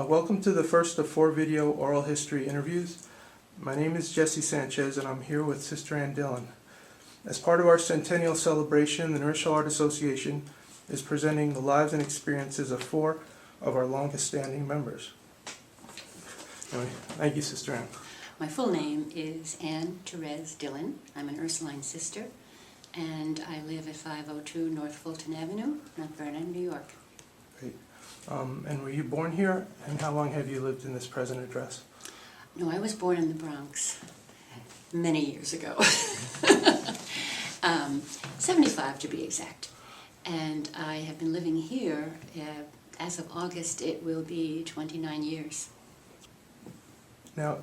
Welcome to the first of 4 video oral history interviews. My name is Jesse Sanchez and I'm here with Sister Ann Dillon. As part of our Centennial celebration, the Rochelle Art Association is presenting the lives and experiences of 4 of our longest standing members. Anyway, thank you, Sister Ann. My full name is Ann Therese Dillon. I'm an Ursuline sister and I live at 502 North Fulton Avenue, Mount Vernon, New York. Great. And were you born here, and how long have you lived in this present address? No, I was born in the Bronx many years ago. 75 to be exact. And I have been living here, as of August, it will be 29 years. Now,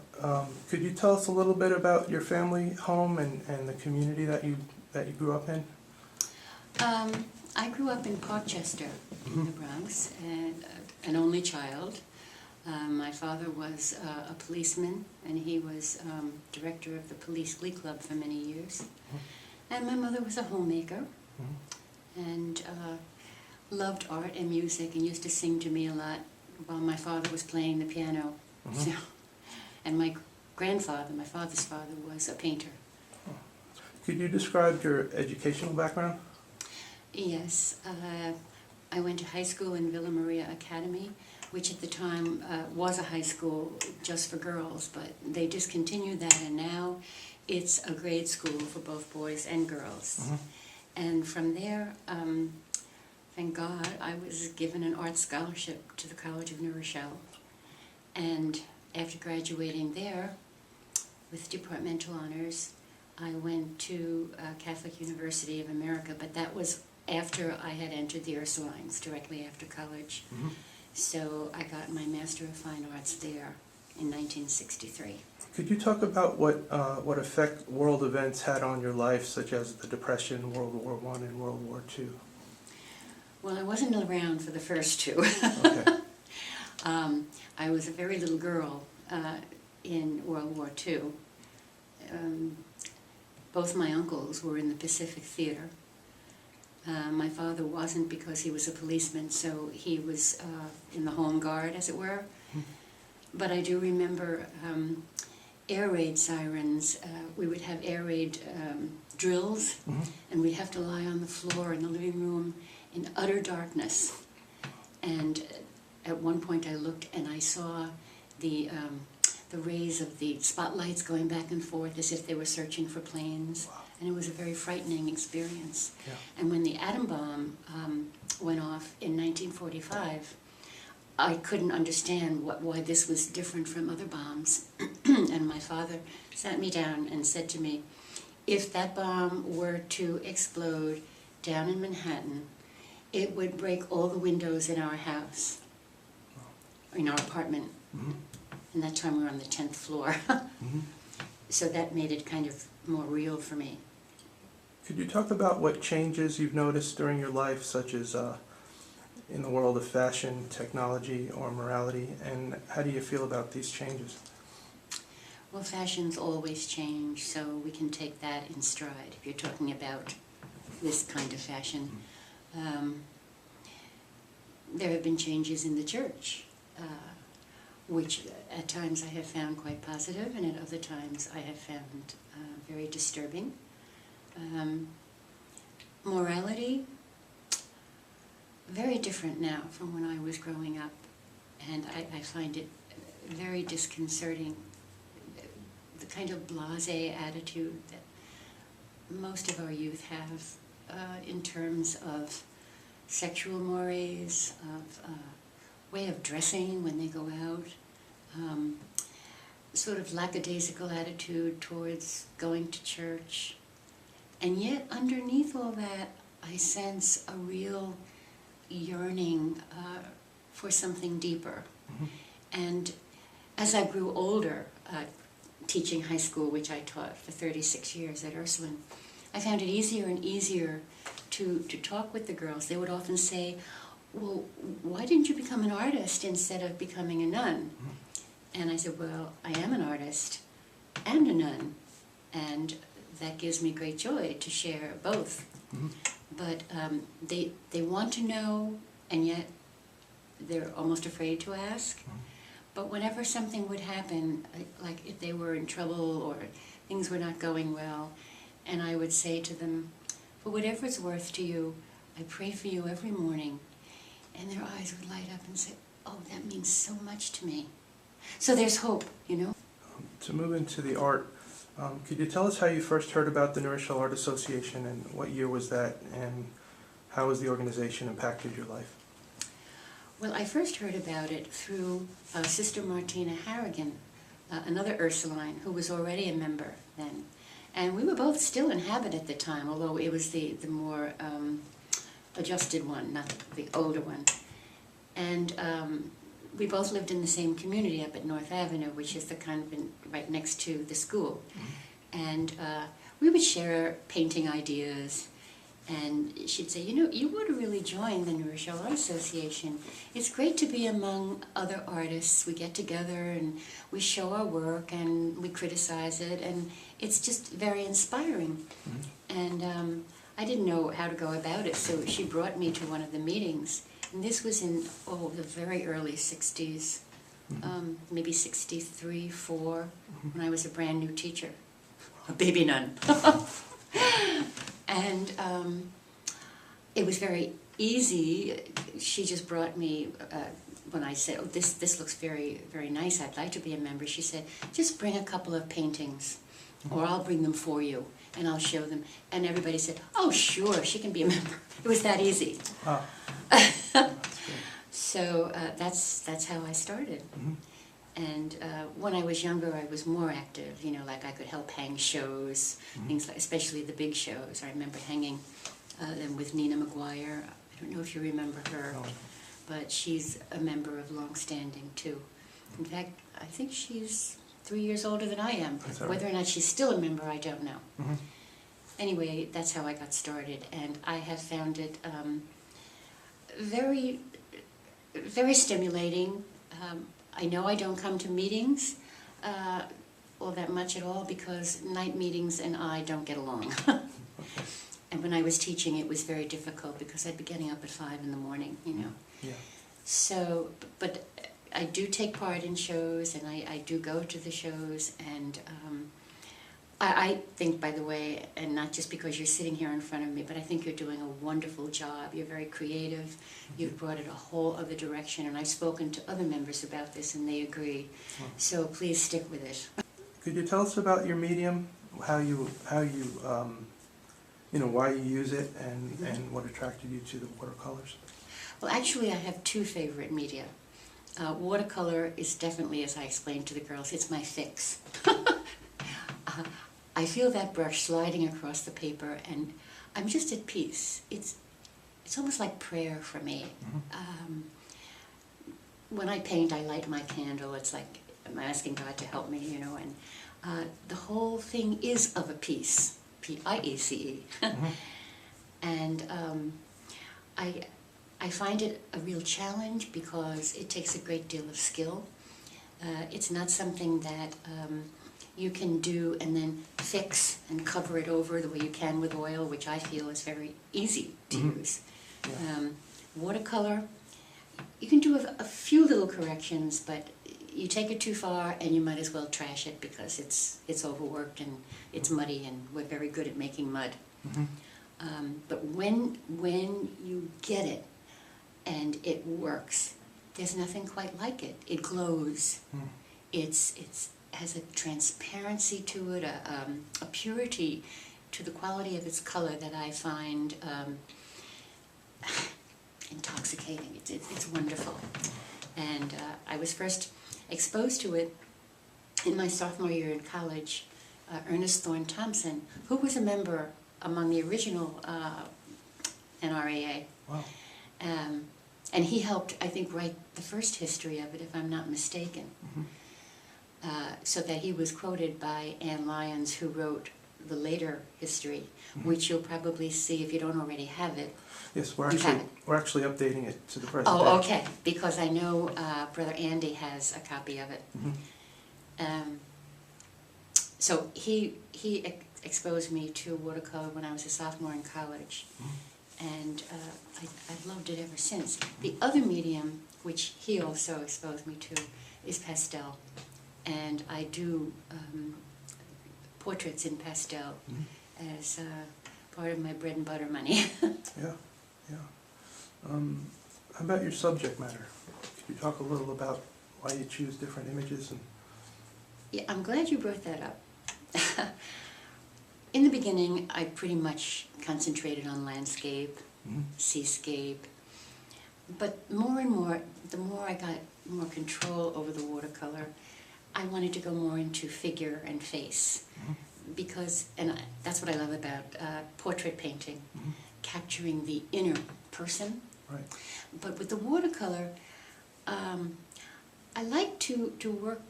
could you tell us a little bit about your family home and the community that you grew up in? I grew up in Parkchester, in the Bronx, and an only child. My father was a policeman, and he was director of the Police Glee Club for many years. And my mother was a homemaker, and loved art and music, and used to sing to me a lot while my father was playing the piano. So, and my grandfather, my father's father, was a painter. Could you describe your educational background? Yes, I went to high school in Villa Maria Academy, which at the time was a high school just for girls, but they discontinued that, and now it's a grade school for both boys and girls. And from there, thank God, I was given an art scholarship to the College of New Rochelle. And after graduating there with departmental honors, I went to Catholic University of America, but that was after I had entered the Ursulines, directly after college. So I got my Master of Fine Arts there in 1963. Could you talk about what effect world events had on your life, such as the Depression, World War I, and World War II? Well, I wasn't around for the first two. Okay. I was a very little girl in World War II. Both my uncles were in the Pacific Theater. My father wasn't, because he was a policeman, so he was in the Home Guard, as it were. But I do remember air raid sirens. We would have air raid drills, and we'd have to lie on the floor in the living room in utter darkness. And at one point I looked and I saw the rays of the spotlights going back and forth as if they were searching for planes. Wow. And it was a very frightening experience. Yeah. And when the atom bomb went off in 1945, I couldn't understand why this was different from other bombs. And my father sat me down and said to me, if that bomb were to explode down in Manhattan, it would break all the windows in our house, in our apartment. And that time we were on the 10th floor. So that made it kind of more real for me. Could you talk about what changes you've noticed during your life, such as in the world of fashion, technology, or morality, and how do you feel about these changes? Well, fashions always change, so we can take that in stride if you're talking about this kind of fashion. There have been changes in the church, which at times I have found quite positive, and at other times I have found very disturbing. Morality, very different now from when I was growing up, and I find it very disconcerting, the kind of blasé attitude that most of our youth have in terms of sexual mores, of way of dressing when they go out, sort of lackadaisical attitude towards going to church. And yet underneath all that, I sense a real yearning for something deeper. And as I grew older, teaching high school, which I taught for 36 years at Ursuline, I found it easier and easier to talk with the girls. They would often say, well, why didn't you become an artist instead of becoming a nun? And I said, well, I am an artist and a nun, and that gives me great joy to share both. But they want to know, and yet they're almost afraid to ask. But whenever something would happen, like if they were in trouble or things were not going well, and I would say to them, for whatever it's worth to you, I pray for you every morning, and their eyes would light up and say, oh, that means so much to me. So there's hope, you know. To move into the art, could you tell us how you first heard about the Rochelle Art Association, and what year was that, and how has the organization impacted your life? Well, I first heard about it through Sister Martina Harrigan, another Ursuline, who was already a member then. And we were both still in habit at the time, although it was the more adjusted one, not the older one. And we both lived in the same community up at North Avenue, which is the kind of right next to the school. And we would share painting ideas. And she'd say, you know, you ought to really join the Rochelle Art Association. It's great to be among other artists. We get together and we show our work and we criticize it, and it's just very inspiring. And I didn't know how to go about it, so she brought me to one of the meetings. And this was in, the very early 60s, maybe 63, 4, when I was a brand new teacher, a baby nun. And it was very easy. She just brought me, when I said, oh, this looks very, very nice, I'd like to be a member, she said, just bring a couple of paintings, or I'll bring them for you, and I'll show them. And everybody said, oh, sure, she can be a member. It was that easy. Ah, that's great. So that's how I started. And when I was younger, I was more active, you know, like I could help hang shows, things like, especially the big shows. I remember hanging them with Nina McGuire. I don't know if you remember her, but she's a member of longstanding too. In fact, I think she's 3 years older than I am. Whether or not she's still a member, I don't know. Anyway, that's how I got started, and I have found it very, very stimulating. I know I don't come to meetings all that much at all, because night meetings and I don't get along. And when I was teaching, it was very difficult because I'd be getting up at 5 in the morning, you know. Yeah. So, but I do take part in shows, and I do go to the shows, and I think, by the way, and not just because you're sitting here in front of me, but I think you're doing a wonderful job. You're very creative. You've brought it a whole other direction, and I've spoken to other members about this, and they agree. So please stick with it. Could you tell us about your medium, how you you know, why you use it, and what attracted you to the watercolors? Well, actually, I have two favorite media. Watercolor is definitely, as I explained to the girls, it's my fix. I feel that brush sliding across the paper, and I'm just at peace. It's almost like prayer for me. When I paint, I light my candle. It's like I'm asking God to help me, you know, and the whole thing is of a piece, P-I-E-C-E. And I find it a real challenge because it takes a great deal of skill. It's not something that you can do and then fix and cover it over the way you can with oil, which I feel is very easy to use. Yeah. Watercolor, you can do a few little corrections, but you take it too far and you might as well trash it because it's overworked and it's muddy, and we're very good at making mud. But when you get it and it works, there's nothing quite like it. It glows. It's has a transparency to it, a purity to the quality of its color that I find intoxicating. It's wonderful. And I was first exposed to it in my sophomore year in college. Ernest Thorne Thompson, who was a member among the original NRAA. Wow. And he helped, I think, write the first history of it, if I'm not mistaken. So that he was quoted by Anne Lyons, who wrote the later history, which you'll probably see if you don't already have it. Yes, we're actually updating it to the present day. Oh, okay, because I know Brother Andy has a copy of it. So he exposed me to watercolor when I was a sophomore in college, and I've loved it ever since. The other medium which he also exposed me to, is pastel. And I do portraits in pastel as part of my bread and butter money. Yeah, yeah. How about your subject matter? Could you talk a little about why you choose different images? And Yeah, I'm glad you brought that up. In the beginning, I pretty much concentrated on landscape, seascape, but more and more, the more I got more control over the watercolor, I wanted to go more into figure and face, because, that's what I love about portrait painting, capturing the inner person. right. But with the watercolor, I like to work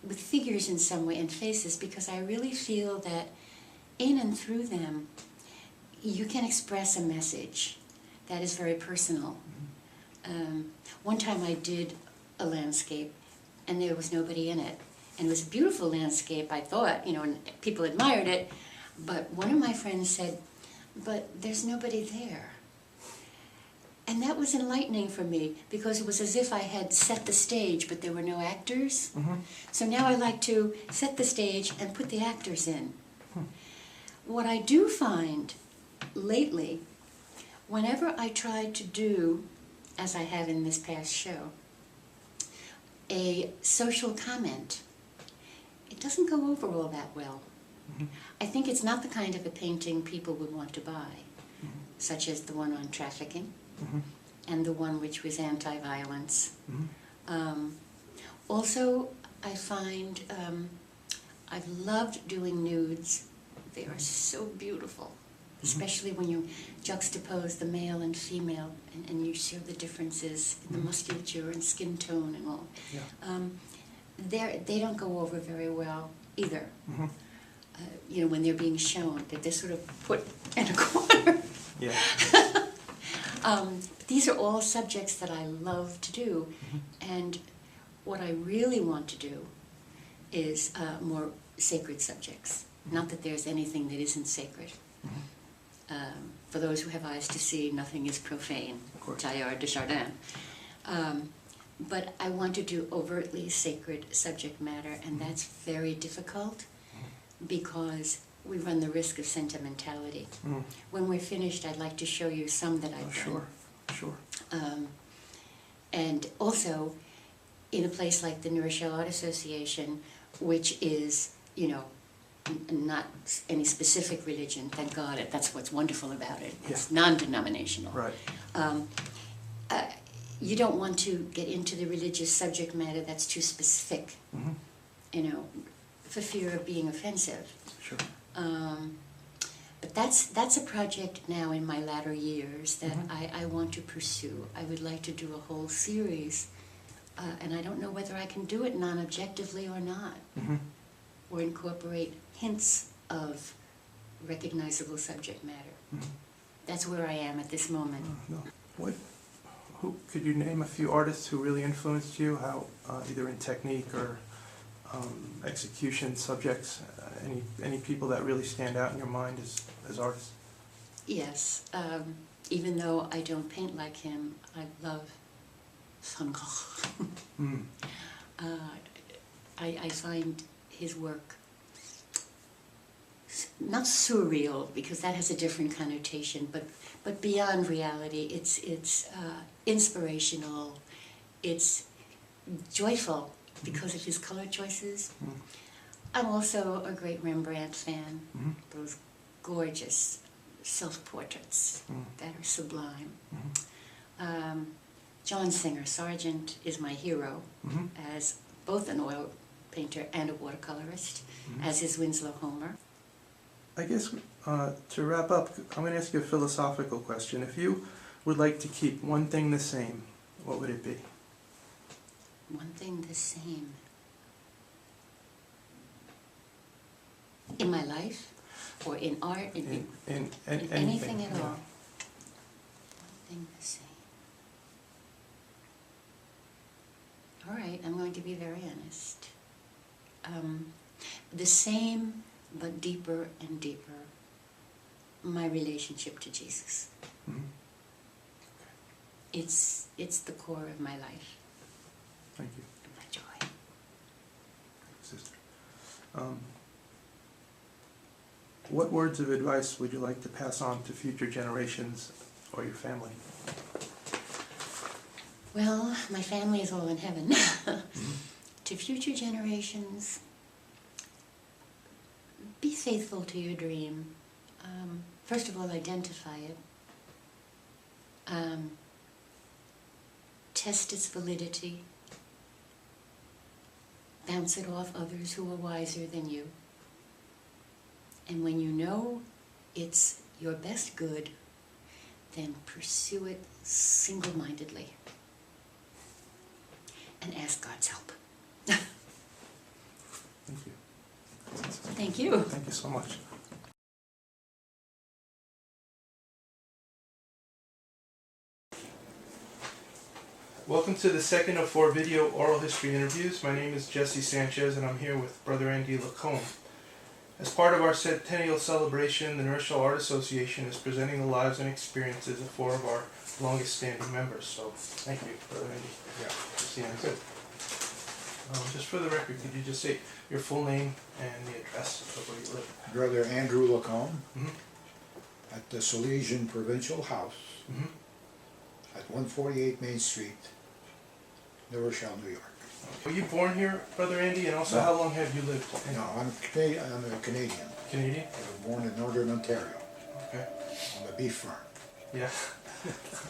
with figures in some way and faces, because I really feel that in and through them you can express a message that is very personal. One time I did a landscape and there was nobody in it, and it was a beautiful landscape, I thought, and people admired it, but one of my friends said, "But there's nobody there." And that was enlightening for me, because it was as if I had set the stage, but there were no actors. So now I like to set the stage and put the actors in. What I do find lately, whenever I try to do, as I have in this past show, a social comment, it doesn't go over all that well. I think it's not the kind of a painting people would want to buy, such as the one on trafficking. And the one which was anti-violence. Also, I find I've loved doing nudes. They are so beautiful, especially when you juxtapose the male and female, and you show the differences in the musculature and skin tone and all. Yeah. They don't go over very well either. When they're being shown, that they're sort of put in a corner. Yeah. These are all subjects that I love to do, and what I really want to do is more sacred subjects. Not that there's anything that isn't sacred. For those who have eyes to see, nothing is profane, Teilhard de Chardin. But I want to do overtly sacred subject matter, and that's very difficult, because we run the risk of sentimentality. When we're finished, I'd like to show you some that I've done. Sure. And also, in a place like the Rochelle Art Association, which is, not any specific religion, thank God, that's what's wonderful about it. It's non-denominational. Right. You don't want to get into the religious subject matter that's too specific, for fear of being offensive. Sure. But that's a project now in my latter years that I want to pursue. I would like to do a whole series, and I don't know whether I can do it non-objectively or not, or incorporate hints of recognizable subject matter. That's where I am at this moment. Who could you name a few artists who really influenced you? How, either in technique or execution subjects? Any people that really stand out in your mind as artists? Yes, even though I don't paint like him, I love Van Gogh. I find his work not surreal, because that has a different connotation, but beyond reality. It's inspirational. It's joyful because of his color choices. I'm also a great Rembrandt fan. Those gorgeous self-portraits that are sublime. John Singer Sargent is my hero, as both an oil painter and a watercolorist, as is Winslow Homer. I guess to wrap up, I'm going to ask you a philosophical question. If you would like to keep one thing the same, what would it be? One thing the same. In my life, or in art, in anything at all. One thing the same. All right, I'm going to be very honest. The same, but deeper and deeper, my relationship to Jesus. It's it's the core of my life, Thank you, and my joy. Sister. What words of advice would you like to pass on to future generations or your family? Well, my family is all in heaven. To future generations, be faithful to your dream. First of all, identify it. Test its validity. Bounce it off others who are wiser than you. And when you know it's your best good, then pursue it single-mindedly. And ask God's help. Thank you. Thank you. Thank you so much. Welcome to the second of 4 video oral history interviews. My name is Jesse Sanchez and I'm here with Brother Andy Lacombe. As part of our Centennial celebration, the Rochelle Art Association is presenting the lives and experiences of 4 of our longest standing members. So thank you, Brother Andy. Yeah. Good. Just for the record, could you just say your full name and the address of where you live? Brother Andrew Lacombe Mm-hmm. at the Salesian Provincial House Mm-hmm. at 148 Main Street, New Rochelle, New York. Were you born here, Brother Andy? And also, No. how long have you lived in No, I'm a Canadian. Canadian? I was born in Northern Ontario Okay. on a beef farm. Yeah.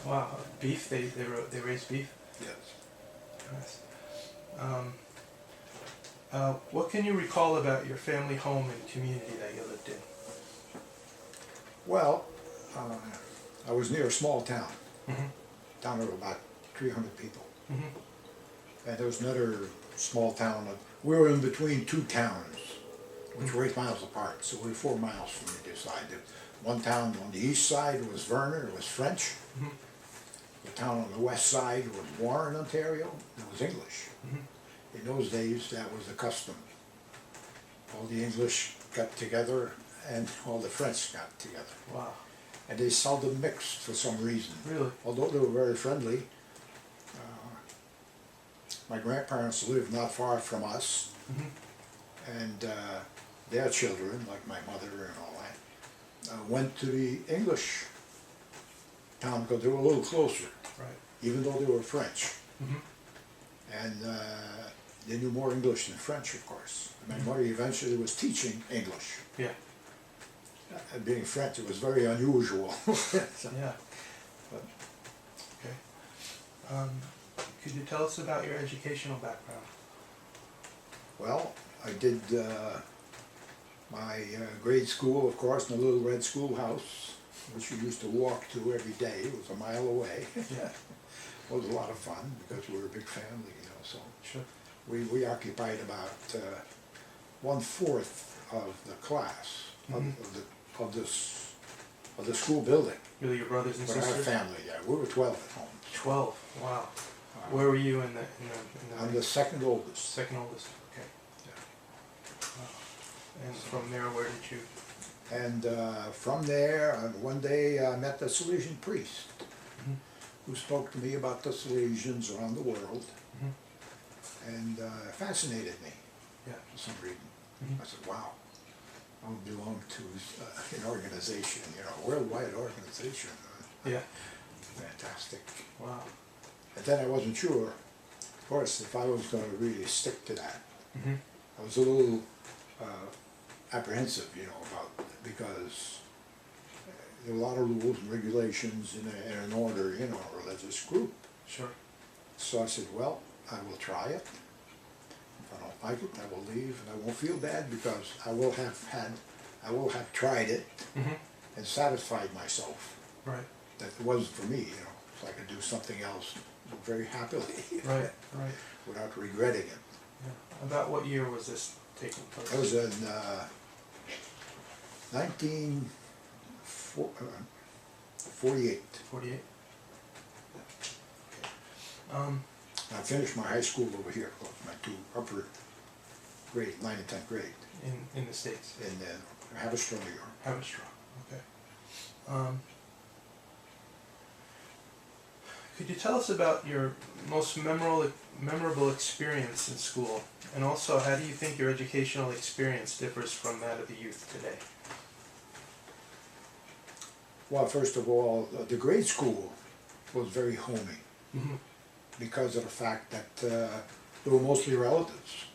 Wow. Beef? They raise beef? Yes. Nice. What can you recall about your family home and community that you lived in? Well, I was near a small town, Mm-hmm. town of about 300 people. Mm-hmm. And there was another small town. We were in between 2 towns, which were 8 miles apart, so we were 4 miles from either side. One town on the east side was Verner, it was French. Mm-hmm. The town on the west side was Warren, Ontario, it was English. Mm-hmm. In those days, that was the custom. All the English got together and all the French got together. Wow. And they seldom mixed for some reason. Really? Although they were very friendly. My grandparents lived not far from us, Mm-hmm. and their children, like my mother and all that, went to the English town because they were a little closer, Right. even though they were French. Mm-hmm. And they knew more English than French, of course. My mother eventually was teaching English. Yeah. Being French, it was very unusual. So, Yeah. but Okay. Could you tell us about your educational background? well, I did my grade school, of course, in a little red schoolhouse, which we used to walk to every day. It was a mile away. Yeah. It was a lot of fun because we were a big family, you know. So Sure. we occupied about 1/4 of the class Mhm. of the school building. Really, your brothers and But our sisters? family, yeah, we were 12 at home. 12. Wow. Where were you in the I'm the second oldest. second oldest? Okay. Yeah. Wow. And from there, where did you? And from there, one day I met the Salesian priest Mhm. who spoke to me about the Salesians around the world, Mhm. and fascinated me Yeah. for some reason. Mhm. I said, wow, I would belong to an organization, you know, a worldwide organization. Yeah. Fantastic. Wow. And then I wasn't sure, of course, if I was going to really stick to that. Mm-hmm. I was a little apprehensive, you know, because there are a lot of rules and regulations in an order, you know, a religious group. Sure. So I said, well, I will try it. If I don't like it, I will leave, and I won't feel bad because I will have tried it Mm-hmm. and satisfied myself Right. that it wasn't for me, you know, so I could do something else very happily Right. Right. without regretting it. Yeah. About what year was this taking place? That was in 1948. 48. I finished my high school over here, my 2 upper grade, 9th and 10th grade, In the States. in Haverstraw, New York. Haverstraw. Okay. Could you tell us about your most memorable experience in school? And also, how do you think your educational experience differs from that of the youth today? Well, first of all, the grade school was very homey Mm-hmm. because of the fact that there were mostly relatives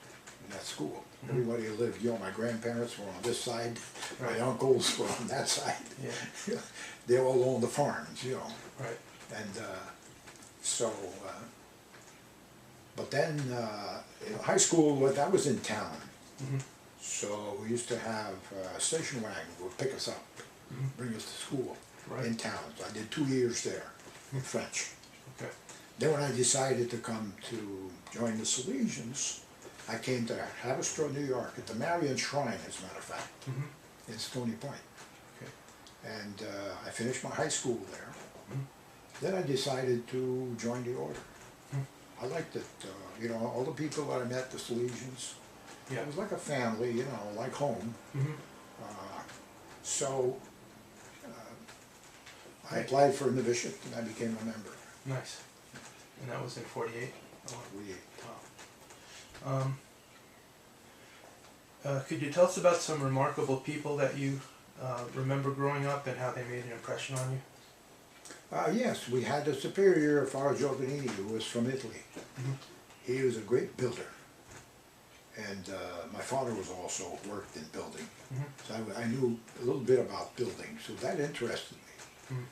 in that school. Mhm. Everybody lived, my grandparents were on this side, Right. my uncles were on that side. Yeah. They all owned the farms, Right. and so, but then, high school, that was in town. Mm-hmm. So we used to have a station wagon would pick us up, Mhm. bring us to school Right. in town. So I did 2 years there in French. Okay. Then when I decided to come to join the Salesians, I came to Haverstraw, New York, at the Marian Shrine, as a matter of fact, Mm-hmm. in Stony Point. Okay. And I finished my high school there. Mhm. Then I decided to join the order. Mhm. I liked it, all the people that I met, the Salesians, Yeah. it was like a family, like home. Mm-hmm. So I applied for a novitiate and I became a member. Nice. And that was in 48? We, Could you tell us about some remarkable people that you remember growing up and how they made an impression on you? yes, we had a superior, Father Giovanni, who was from Italy. Mhm. He was a great builder. And my father was also worked in building. Mhm. So I knew a little bit about building, so that interested me. Mhm.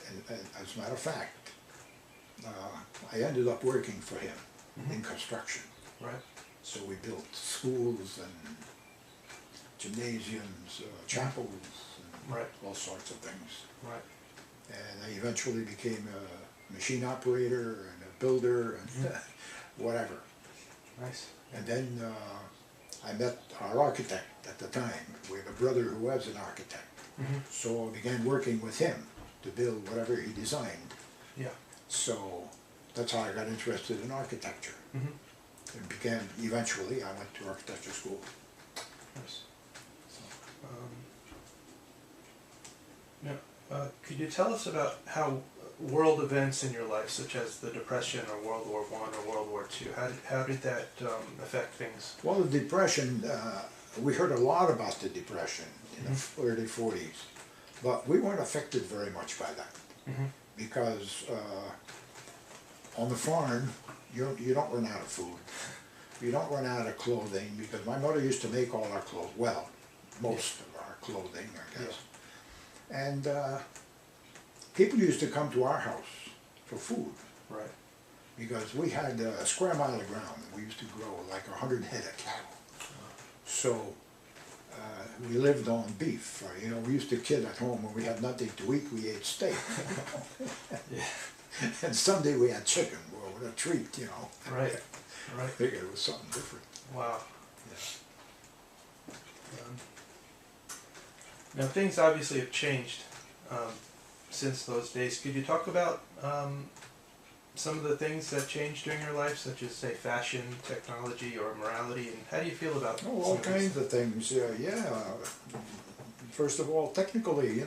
And as a matter of fact, I ended up working for him in construction. Right. So we built schools and gymnasiums, chapels, and Right. all sorts of things. Right. And I eventually became a machine operator and a builder and whatever. Nice. And then I met our architect at the time. We had a brother who was an architect. Mm-hmm. So I began working with him to build whatever he designed. Yeah. So that's how I got interested in architecture. Mm-hmm. And eventually I went to architecture school. Nice. Now, could you tell us about how world events in your life, such as the Depression or World War I or World War II, how did that affect things? Well, the Depression, we heard a lot about the Depression in the early 40s, but we weren't affected very much by that. Mm-hmm. Because on the farm, you don't run out of food. You don't run out of clothing, because my mother used to make all our clothes, well, most of our clothing, I guess. And people used to come to our house for food, Right. because we had a square mile of ground. We used to grow like 100 head of cattle. So we lived on beef. We used to kid at home when we had nothing to eat, we ate steak. Yeah. And someday we had chicken, well, what a treat, Right. Right. I figured it was something different. Wow. Yeah. Now things obviously have changed since those days. Could you talk about some of the things that changed during your life, such as, say, fashion, technology, or morality, and how do you feel about Oh, some all of these kinds of things, yeah. First of all, technically,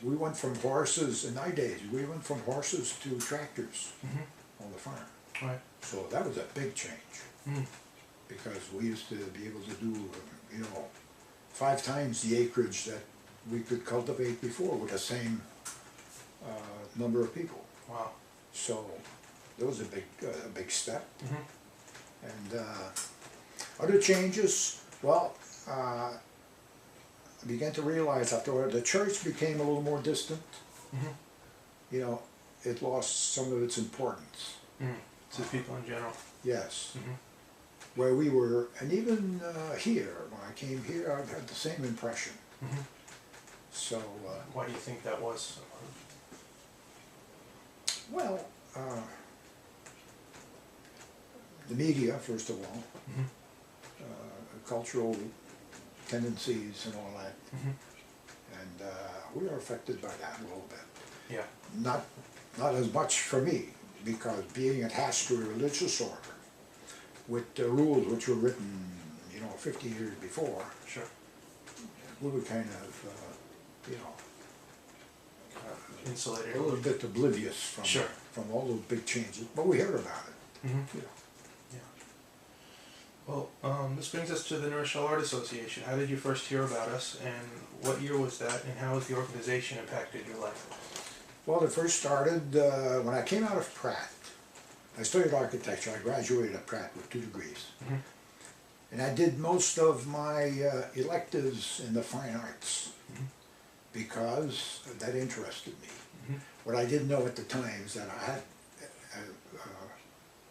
we went from horses, in my days, we went from horses to tractors Mhm. on the farm. Right. So that was a big change, Mm. because we used to be able to do, 5 times the acreage that we could cultivate before with the same number of people. Wow. So that was a big step. Mm-hmm. And other changes, well, I began to realize after the church became a little more distant, Mm-hmm. it lost some of its importance. Mm. To people in general. Yes. Mm-hmm. Where we were, and even here, when I came here, I had the same impression. Mm-hmm. So, Why do you think that was? well, the media, first of all, Mm-hmm. cultural tendencies and all that, Mm-hmm. and we are affected by that a little bit. Yeah. Not as much for me, because being attached to a religious order, with the rules which were written, 50 years before, Sure. we were kind of, In insulated. a little bit oblivious Sure. from all those big changes, but we heard about it. Mhm. You know. Yeah. Well, this brings us to the Rochelle Art Association. How did you first hear about us, and what year was that, and how has the organization impacted your life? Well, it first started when I came out of Pratt. I studied architecture. I graduated at Pratt with 2 degrees. Mhm. And I did most of my electives in the fine arts because that interested me. Mhm. What I didn't know at the time is that I had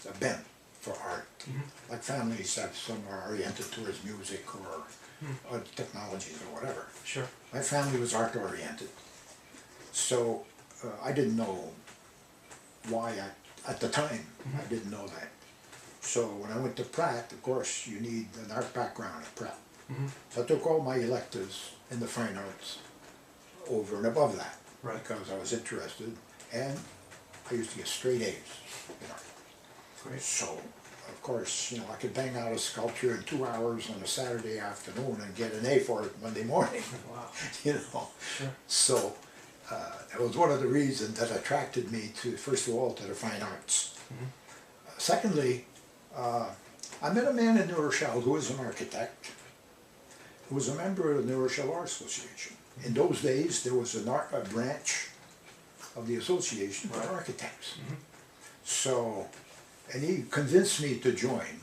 a bent for art. Mhm. Like families have some are oriented towards music or technologies or whatever. Sure. My family was art oriented. So I didn't know why at the time, I didn't know that. So when I went to Pratt, of course, you need an art background at Pratt. Mhm. So I took all my electives in the fine arts over and above that. Right. Because I was interested, and I used to get straight A's, you know. Great. So, of course, you know, I could bang out a sculpture in 2 hours on a Saturday afternoon and get an A for it Monday morning, Wow. you know. Sure. So, that was one of the reasons that attracted me to, first of all, to the fine arts. Mhm. Secondly, I met a man in New Rochelle who was an architect, who was a member of the New Rochelle Art Association. In those days, there was a branch of the association for Right. architects. So, and he convinced me to join.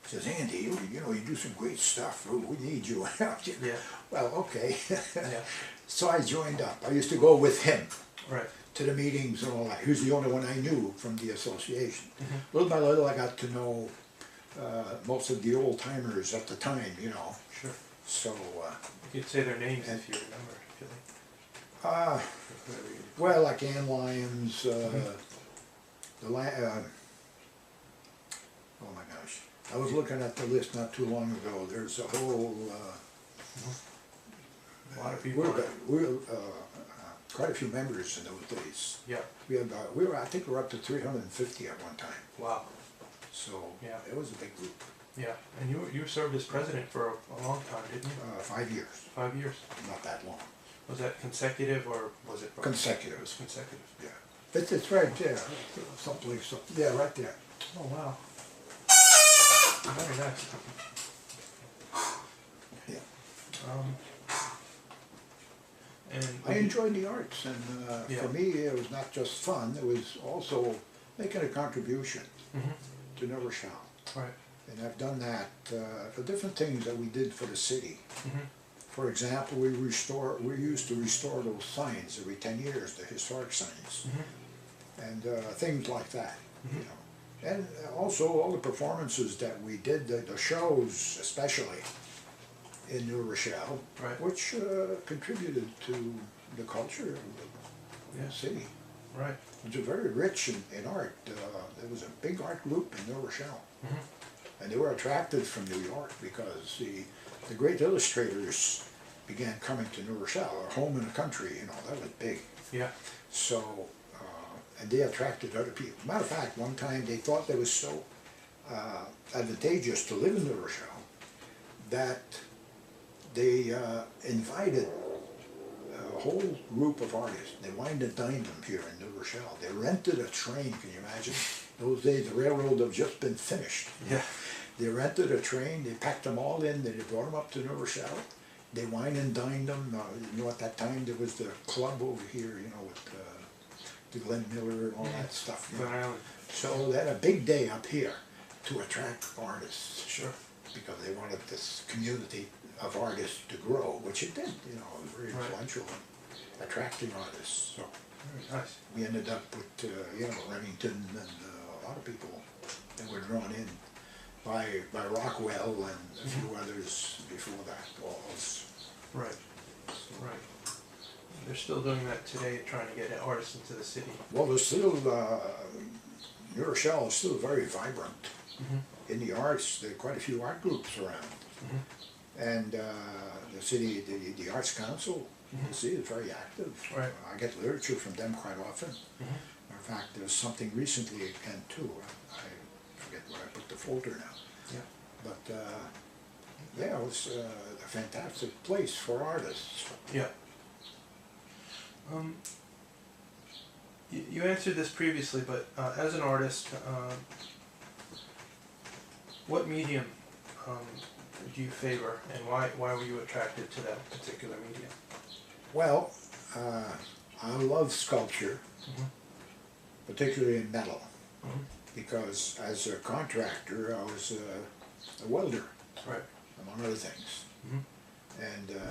He says, Andy, you know, you do some great stuff. We need you. Yeah. Well, okay. Yeah. So I joined up. I used to go with him Right. to the meetings and all that. He was the only one I knew from the association. Mhm. Little by little, I got to know most of the old timers at the time, you know. Sure. So, You could say their names if you remember, if you like. uh, Or whoever you- well, like Ann Lyons, oh my gosh. I was looking at the list not too long ago. There's a whole, A lot of people. we're quite a few members in those days. Yeah. I think we were up to 350 at one time. Wow. So, Yeah. it was a big group. Yeah. And you served as president for a long time, didn't you? 5 years, 5 years. not that long. Was that consecutive or was it? Consecutive. It was consecutive. Yeah. It's right there, someplace, yeah, right there. Oh, wow. Very nice. Yeah. And I enjoyed the arts, and Yeah. for me, it was not just fun, it was also making a contribution Mhm. to New Rochelle. Right. And I've done that for different things that we did for the city. Mhm. For example, we used to restore those signs every 10 years, the historic signs, Mhm. and things like that, you know. And also all the performances that we did, the shows especially in New Rochelle, Right. which contributed to the culture of the Yeah. city. Right. It was very rich in art. There was a big art group in New Rochelle. Mhm. And they were attracted from New York because the great illustrators began coming to New Rochelle, or home in the country, you know, that was big. Yeah. So, and they attracted other people. Matter of fact, one time they thought it was so advantageous to live in New Rochelle that they invited a whole group of artists. They wined and dined them here in New Rochelle. They rented a train, can you imagine? Those days the railroad had just been finished. Yeah. They rented a train, they packed them all in, they brought them up to New Rochelle. They wined and dined them. You know, at that time there was the club over here, you know, with the Glenn Miller and all that stuff. You Glen know. Island. So they had a big day up here to attract artists Sure. because they wanted this community of artists to grow, which it did. You know, it was very Right. influential in attracting artists. So Very nice. we ended up with you know, Remington and a lot of people that were drawn in by Rockwell and a few others before that. Right. Right. They're still doing that today, trying to get artists into the city. Well, there's still New Rochelle is still very vibrant Mhm. in the arts. There are quite a few art groups around, Mhm. and the city, the Arts Council, the city is very active. Right. I get literature from them quite often. Mhm. In fact, there's something recently again too. I forget where I put the folder now. Yeah. But yeah, it was a fantastic place for artists. Yeah. You answered this previously, but as an artist, what medium do you favor, and why were you attracted to that particular medium? Well, I love sculpture, Mhm. particularly in metal, Mhm. because as a contractor, I was a welder, Right. among other things. Mhm. And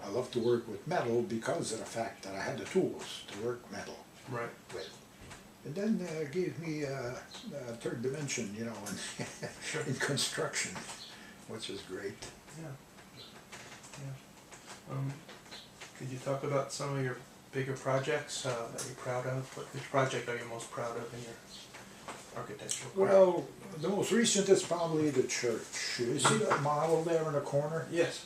I love to work with metal because of the fact that I had the tools to work metal Right. with. And then it gave me a third dimension, you know, Sure. in construction, which is great. Yeah. Yeah. Could you talk about some of your bigger projects that you're proud of? Which project are you most proud of in your architectural career? Well, the most recent is probably the church. You see that model there in the corner? Yes.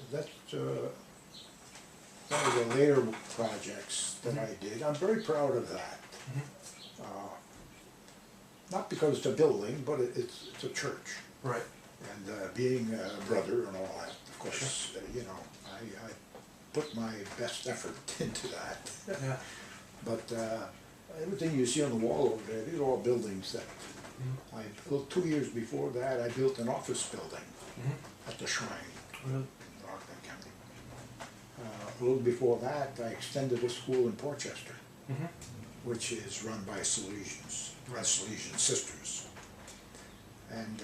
That's one of the later projects that I did. I'm very proud of that. Mhm. Not because it's a building, but it's a church. Right. And being a brother and all that, of course, you know, I put my best effort into that. Yeah. But everything you see on the wall over there, these are all buildings that I built. 2 years before that, I built an office building Mm-hmm. at the Shrine Really? in Rockland County. A little before that, I extended a school in Portchester, Mm-hmm. which is run by Salesians, Right. Salesian sisters. And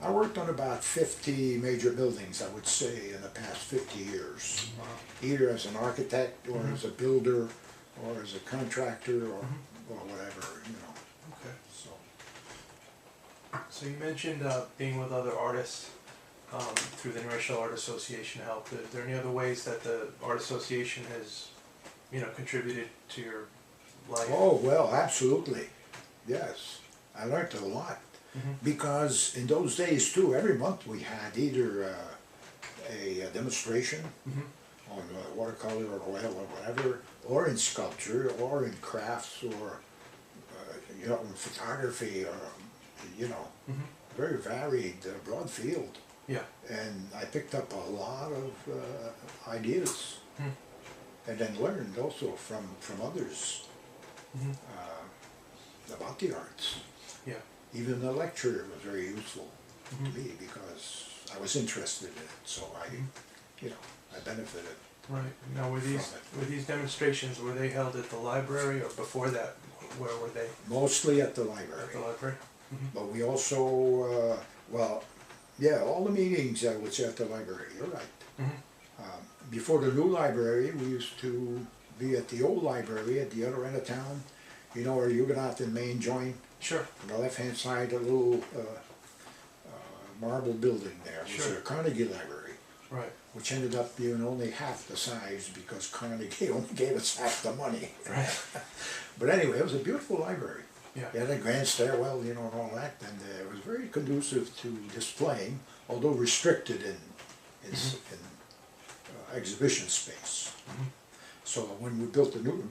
I worked on about 50 major buildings, I would say, in the past 50 years. Wow. Either as an architect, or Mhm. as a builder, or as a contractor, or, Mhm. or whatever, you know, Okay. so. So you mentioned being with other artists through the Rochelle Art Association helped. Is there any other ways that the Art Association has, contributed to your life? Oh, well, absolutely, yes. I learned a lot, Mhm. because in those days too, every month we had either a demonstration Mhm. on watercolor or oil or whatever, or in sculpture, or in crafts, or, in photography, or, Mhm. very varied, broad field. Yeah. And I picked up a lot of ideas, Hmm. and then learned also from others Mhm. about the arts. Yeah. Even the lecture was very useful Mhm. to me, because I was interested in it, so Mhm. I benefited. Right. Now, were these demonstrations, were they held at the library, or before that, where were they? Mostly at the At library. the library? Mhm. But we also, all the meetings I would say at the library, you're right. Mhm. Before the new library, we used to be at the old library at the other end of town. You know where Huguenot and Main join? Sure. On the left-hand side, a little marble building there, was Sure. a Carnegie Library, Right. which ended up being only half the size because Carnegie only gave us half the money. Right. But anyway, it was a beautiful library. Yeah. It had a grand stairwell, and all that, and it was very conducive to displaying, although restricted in exhibition space. Mhm. So when we built the new,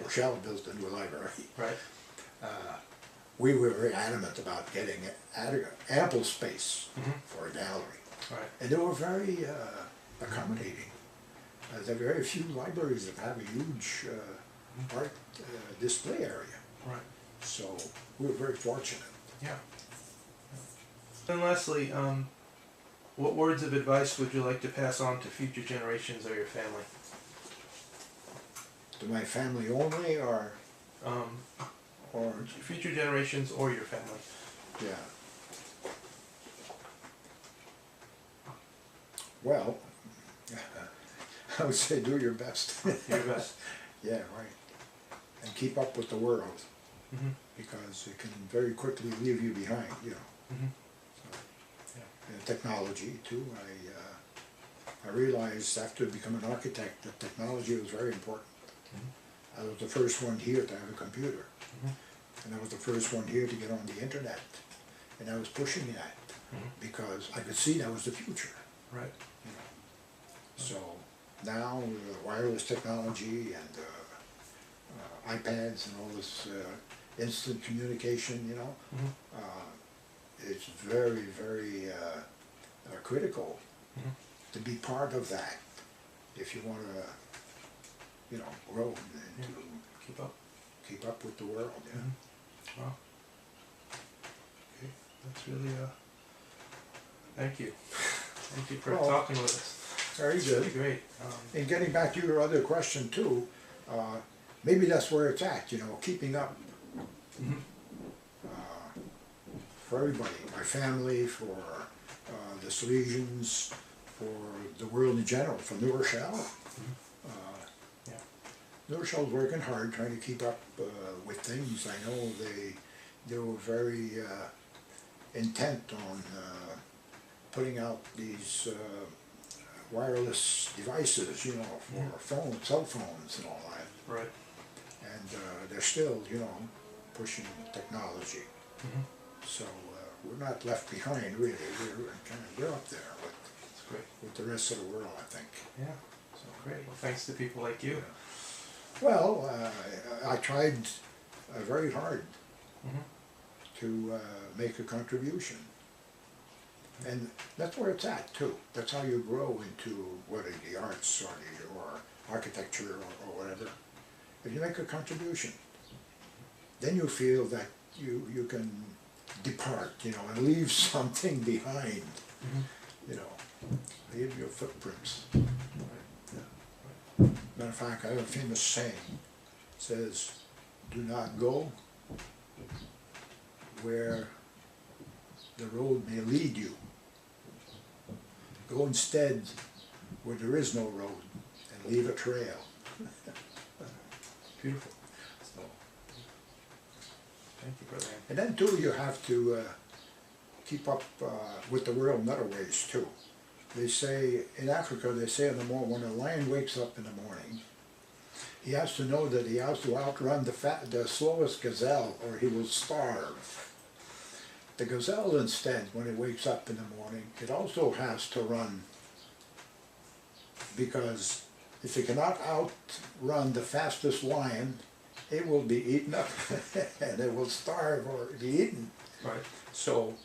Rochelle built the new library, Right. we were very adamant about getting ample space Mhm. for a gallery. Right. And they were very accommodating. There are very few libraries that have a huge art display area. Right. So we were very fortunate. Yeah. And lastly, what words of advice would you like to pass on to future generations or your family? To my family only, or Future generations or your family? yeah. Well, I would say do your best. Your best. Yeah, right. And keep up with the world, Mm-hmm. because it can very quickly leave you behind, Mm-hmm. And technology too. I realized after becoming an architect that technology was very important. Mm-hmm. I was the first one here to have a computer, Mm-hmm. and I was the first one here to get on the internet, and I was pushing that Mhm. because I could see that was the future. Right. So now wireless technology and iPads and all this instant communication, Mm-hmm. it's very, very critical Mhm. to be part of that if you want to you know, grow and to Keep up. keep up with the world, yeah. Wow. Okay, that's really, thank you. Thank you for Well, talking with us. Very It's really good. great. And getting back to your other question too, maybe that's where it's at, you know, keeping up Mhm. for everybody, my family, for the Salesians, for the world in general, for New Rochelle. Yeah. New Rochelle's working hard, trying to keep up with things. I know they were very intent on putting out these wireless devices, you know, for phones, cell phones and all that. Right. And they're still, you know, pushing technology. Mhm. So we're not left behind, really. We're up there That's great. with the rest of the world, I think. Yeah. So great. Well, thanks to people like you. Well, I tried very hard Mhm. to make a contribution. And that's where it's at too. That's how you grow into whether the arts or architecture or whatever. If you make a contribution, then you feel that you can depart, you know, and leave something behind, Mhm. you know, leave your footprints. Right. Matter of fact, I have a famous saying, it says, do not go where the road may lead you. Go instead where there is no road and leave a trail. Beautiful. So, thank you, Brother Andy. And then too, you have to keep up with the world in other ways too. They say, in Africa, they say in the morning, when a lion wakes up in the morning, he has to know that he has to outrun the slowest gazelle or he will starve. The gazelle instead, when it wakes up in the morning, it also has to run, because if it cannot outrun the fastest lion, it will be eaten up and it will starve or be eaten. Right. So,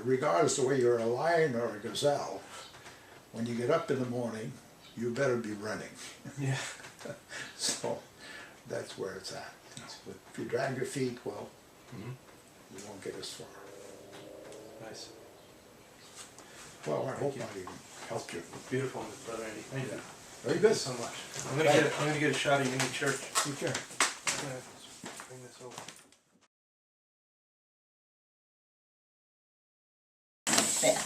regardless of whether you're a lion or a gazelle, when you get up in the morning, you better be running. Yeah. So, that's where it's at. That's good. If you drag your feet, well, Mhm. you won't get as far. Nice. Well, I hope you. I even helped you. Beautiful, Brother Andy. Thank you. Very Thank you good. so much. I'm gonna get a shot of your new church. Take care. I'm gonna bring this over. There.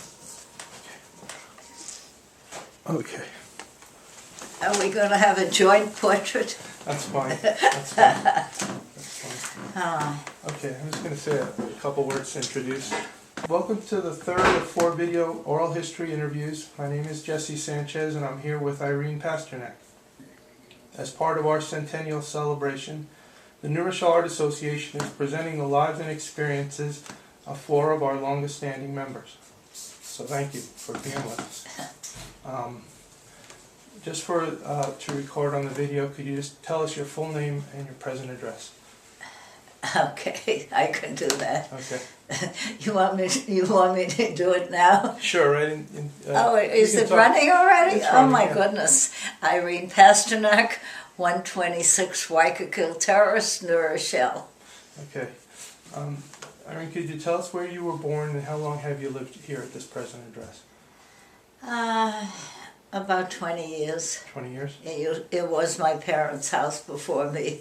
Okay. Are we going to have a joint portrait? That's fine. That's fine. That's fine. Ah, Okay, I'm just going to say a couple words to introduce. Welcome to the third of 4 video oral history interviews. My name is Jesse Sanchez and I'm here with Irene Pasternak. As part of our Centennial celebration, the New Rochelle Art Association is presenting the lives and experiences of 4 of our longest standing members. So thank you for being with us. Just to record on the video, could you just tell us your full name and your present address? okay, I can do that. Okay. You want me to do it now? Sure, right? Oh, is you can it talk- running already? It's Oh running, my yeah. goodness. Irene Pasternak, 126 Waikakill Terrace, New Rochelle. Okay. Irene, could you tell us where you were born and how long have you lived here at this present address? About 20 years. 20 years? It was my parents' house before me,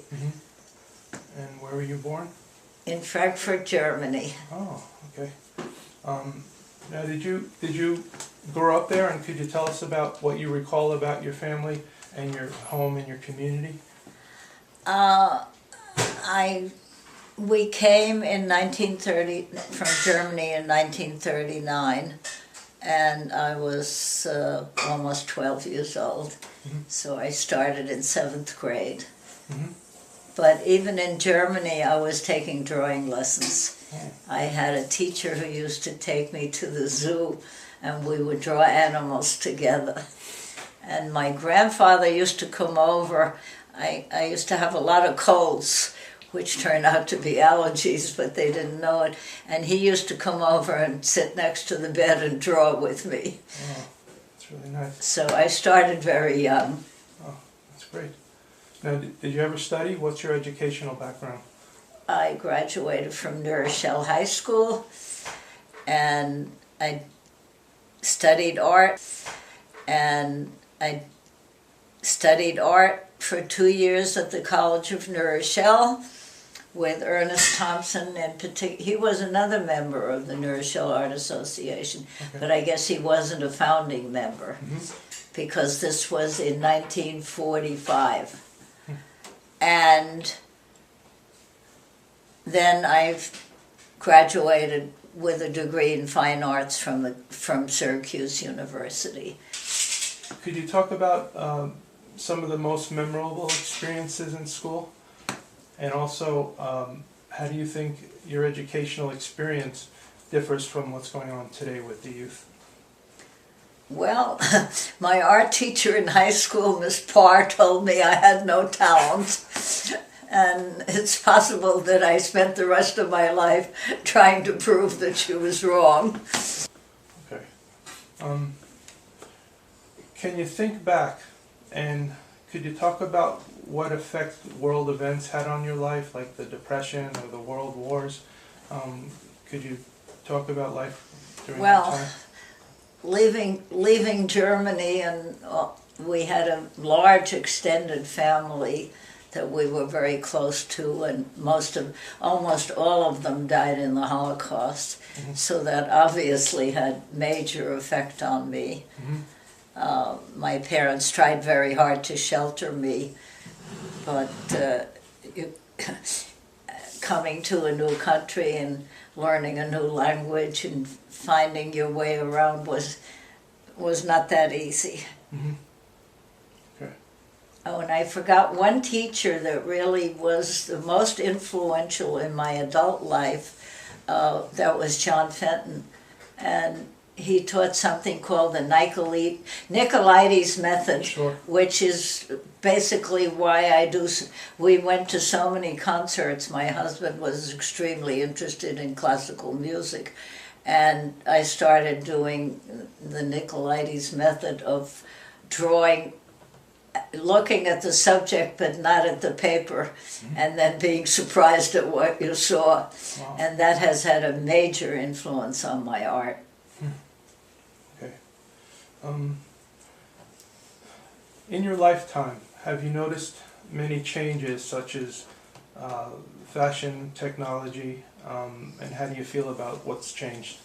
And where were you born? in Frankfurt, Germany. Oh, okay. Now, did you grow up there, and could you tell us about what you recall about your family and your home and your community? We came in 1930 from Germany in 1939, and I was almost 12 years old. So I started in 7th grade. But even in Germany, I was taking drawing lessons. I had a teacher who used to take me to the zoo, and we would draw animals together. And my grandfather used to come over. I used to have a lot of colds, which turned out to be allergies, but they didn't know it. And he used to come over and sit next to the bed and draw with me. Oh, that's really nice. So I started very young. Oh, that's great. Now, did you ever study? What's your educational background? I graduated from Rochelle High School, and I studied art, and I studied art for 2 years at the College of New Rochelle with Ernest Thompson in particular. He was another member of the New Rochelle Art Association, Okay. but I guess he wasn't a founding member because this was in 1945. And then I've graduated with a degree in fine arts from Syracuse University. Could you talk about some of the most memorable experiences in school? And also, how do you think your educational experience differs from what's going on today with the youth? Well, my art teacher in high school, Miss Parr, told me I had no talent. And it's possible that I spent the rest of my life trying to prove that she was wrong. Okay. Can you think back and could you talk about what effect world events had on your life, like the Depression or the World Wars? Could you talk about life during that time? Leaving Germany, and we had a large extended family that we were very close to, and almost all of them died in the Holocaust. So that obviously had major effect on me. My parents tried very hard to shelter me, but coming to a new country and learning a new language and finding your way around was not that easy. Okay. Oh, and I forgot one teacher that really was the most influential in my adult life. That was John Fenton, and he taught something called the Nicolaides method, Sure. which is basically why we went to so many concerts. My husband was extremely interested in classical music, and I started doing the Nicolaides method of drawing, looking at the subject but not at the paper, and then being surprised at what you saw. Wow. And that has had a major influence on my art. Okay. In your lifetime, have you noticed many changes such as fashion, technology, and how do you feel about what's changed?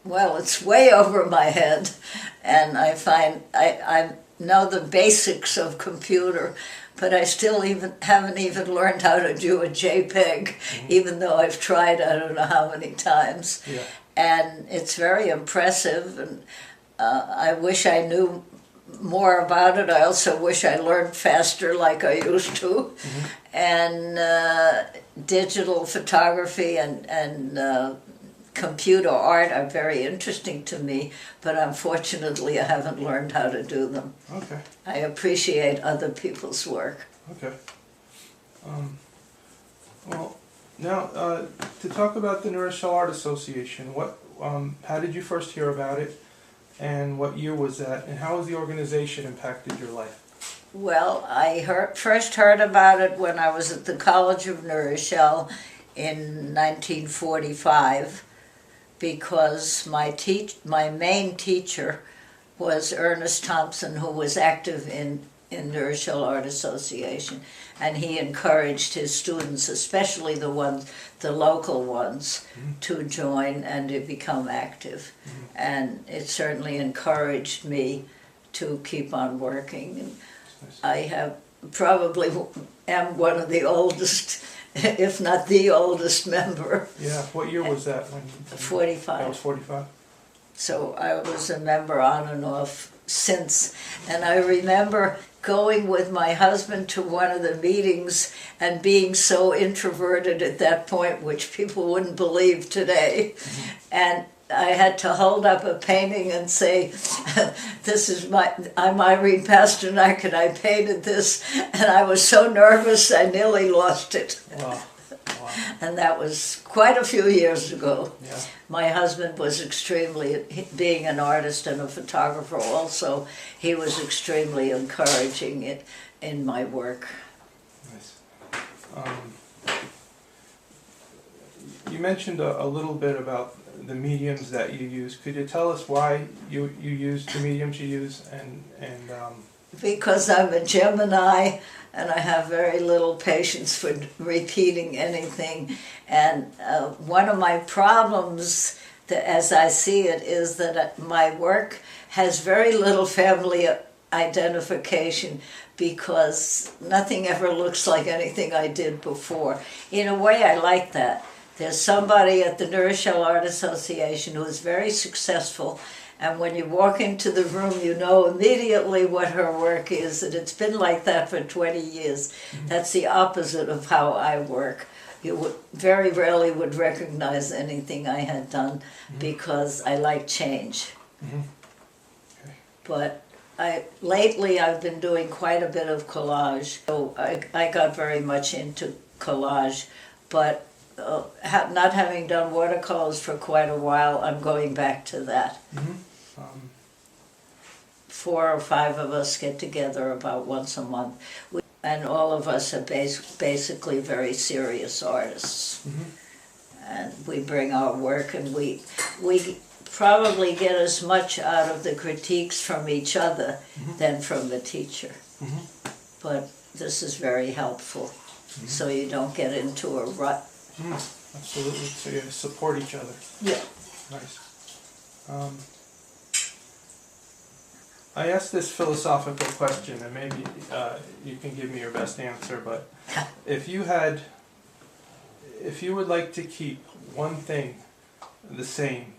Well, it's way over my head, and I find I know the basics of computer, but I still haven't even learned how to do a JPEG, even though I've tried I don't know how many times. Yeah. And it's very impressive, and I wish I knew more about it. I also wish I learned faster like I used to. And digital photography and computer art are very interesting to me, but unfortunately I haven't learned how to do them. Okay. I appreciate other people's work. Okay. Well, now to talk about the New Rochelle Art Association, how did you first hear about it, and what year was that, and how has the organization impacted your life? Well, I first heard about it when I was at the College of New Rochelle in 1945, because my main teacher was Ernest Thompson, who was active in New Rochelle Art Association, and he encouraged his students, especially the local ones, to join and to become active. And it certainly encouraged me to keep on working. And I probably am one of the oldest, if not the oldest member. Yeah. What year was that? 45. That was 45. So I was a member on and off since. And I remember going with my husband to one of the meetings and being so introverted at that point, which people wouldn't believe today. And I had to hold up a painting and say, I'm Irene Pasternak and I painted this. And I was so nervous I nearly lost it. Wow. Wow. And that was quite a few years ago. Yeah. My husband was being an artist and a photographer also, he was extremely encouraging in my work. Nice. You mentioned a little bit about the mediums that you use. Could you tell us why you use the mediums you use and Because I'm a Gemini and I have very little patience for repeating anything. And one of my problems, as I see it, is that my work has very little family identification because nothing ever looks like anything I did before. In a way, I like that. There's somebody at the Rochelle Art Association who is very successful, and when you walk into the room, you know immediately what her work is, and it's been like that for 20 years. That's the opposite of how I work. You very rarely would recognize anything I had done because I like change. Okay. But lately I've been doing quite a bit of collage. So I got very much into collage, but not having done watercolors for quite a while, I'm going back to that. 4 or 5 of us get together about once a month, and all of us are basically very serious artists. And we bring our work, and we probably get as much out of the critiques from each other than from the teacher. But this is very helpful, so you don't get into a rut. Absolutely. So you support each other. Yeah. Nice. I asked this philosophical question, and maybe you can give me your best answer. But if you would like to keep one thing the same,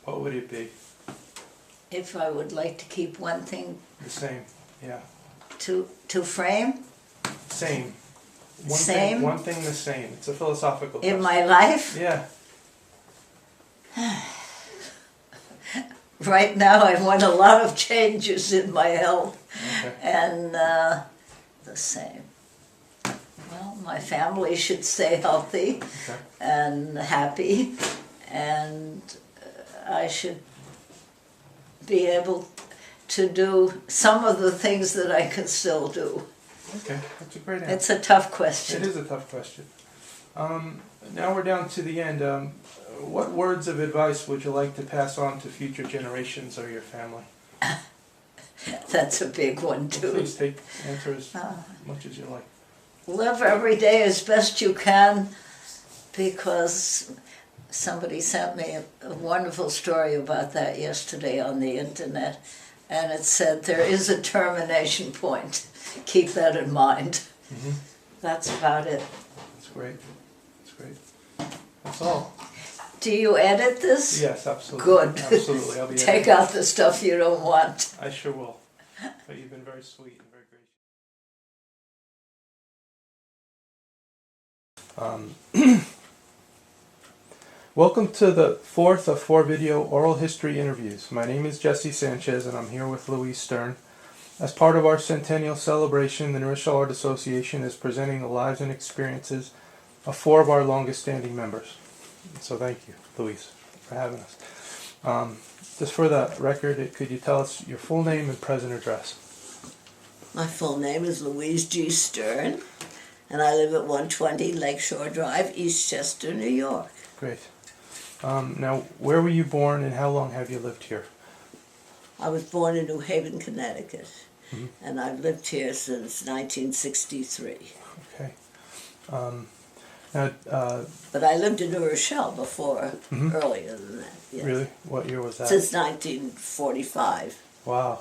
what would it be? If I would like to keep one thing The same. Yeah. to frame Same. Same? One thing the same. It's a philosophical question. in my life, Yeah. right now I want a lot of changes in my health. Okay. And the same. Well, my family should stay healthy Okay. and happy, and I should be able to do some of the things that I can still do. Okay. That's a great answer. It's a tough It question. is a tough question. Now we're down to the end. What words of advice would you like to pass on to future generations or your family? That's a big one too. Please answer as much as you like. Live every day as best you can, because somebody sent me a wonderful story about that yesterday on the internet, and it said there is a termination point. Keep that in mind. That's about it. That's great. That's great. That's all. Do you edit this? Yes, absolutely. Good. Absolutely. I'll be Take editing. out the stuff you don't want. I sure will. But you've been very sweet and very gracious. Welcome to the 4th of 4 video oral history interviews. My name is Jesse Sanchez and I'm here with Louise Stern. As part of our Centennial celebration, the Rochelle Art Association is presenting the lives and experiences of 4 of our longest standing members. So thank you, Louise, for having us. Just for the record, could you tell us your full name and present address? My full name is Louise G. Stern, and I live at 120 Lakeshore Drive, Eastchester, New York. Great. Now, where were you born and how long have you lived here? I was born in New Haven, Connecticut, and I've lived here since 1963. Okay. Now, But I lived in New Rochelle before, earlier than that. Yes. really? What year was that? Since 1945, Wow.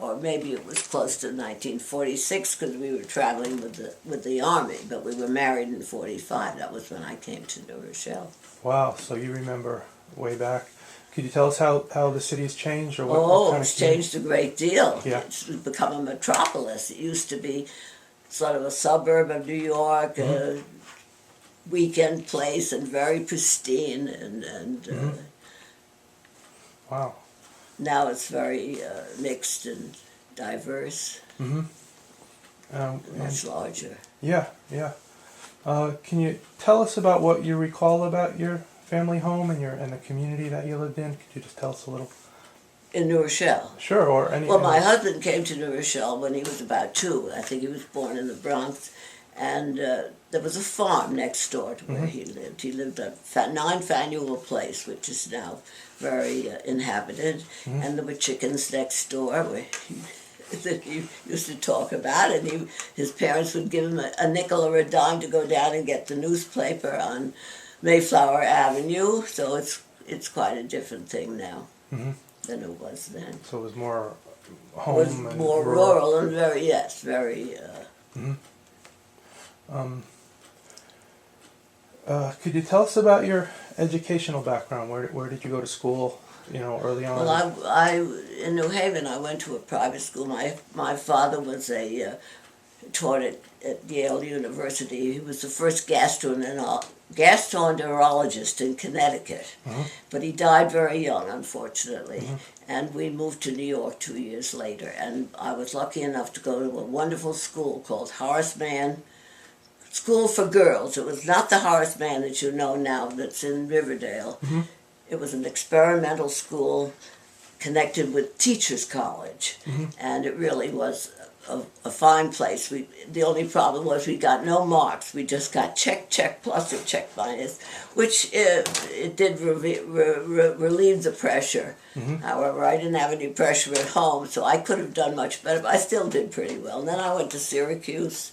or maybe it was close to 1946 because we were traveling with the Army, but we were married in 45. That was when I came to New Rochelle. Wow, so you remember way back. Could you tell us how the city has changed or what Oh, kind it's of changed a great deal. Yeah. It's become a metropolis. It used to be sort of a suburb of New York, a weekend place, and very pristine. And Wow. now it's very mixed and diverse, And, much larger. yeah, yeah. Can you tell us about what you recall about your family home and the community that you lived in? Could you just tell us a little? In New Rochelle. Sure, or any. Well, my husband came to New Rochelle when he was about 2. I think he was born in the Bronx. And there was a farm next door to where he lived. He lived at 9 Faneuil Place, which is now very inhabited. And there were chickens next door where that he used to talk about. And his parents would give him a nickel or a dime to go down and get the newspaper on Mayflower Avenue. So it's quite a different thing now than it was then. So it was more It home was and more rural and very. Could you tell us about your educational background? Where did you go to school? Early on. Well, I in New Haven, I went to a private school. My father was taught at Yale University. He was the first gastroenterologist in Connecticut, but he died very young, unfortunately. And we moved to New York 2 years later. And I was lucky enough to go to a wonderful school called Horace Mann School for Girls. It was not the Horace Mann that you know now that's in Riverdale. It was an experimental school connected with Teachers College, and it really was a fine place. The only problem was we got no marks. We just got check plus or check minus, which it did relieve the pressure. However, I didn't have any pressure at home, so I could have done much better, but I still did pretty well. And then I went to Syracuse,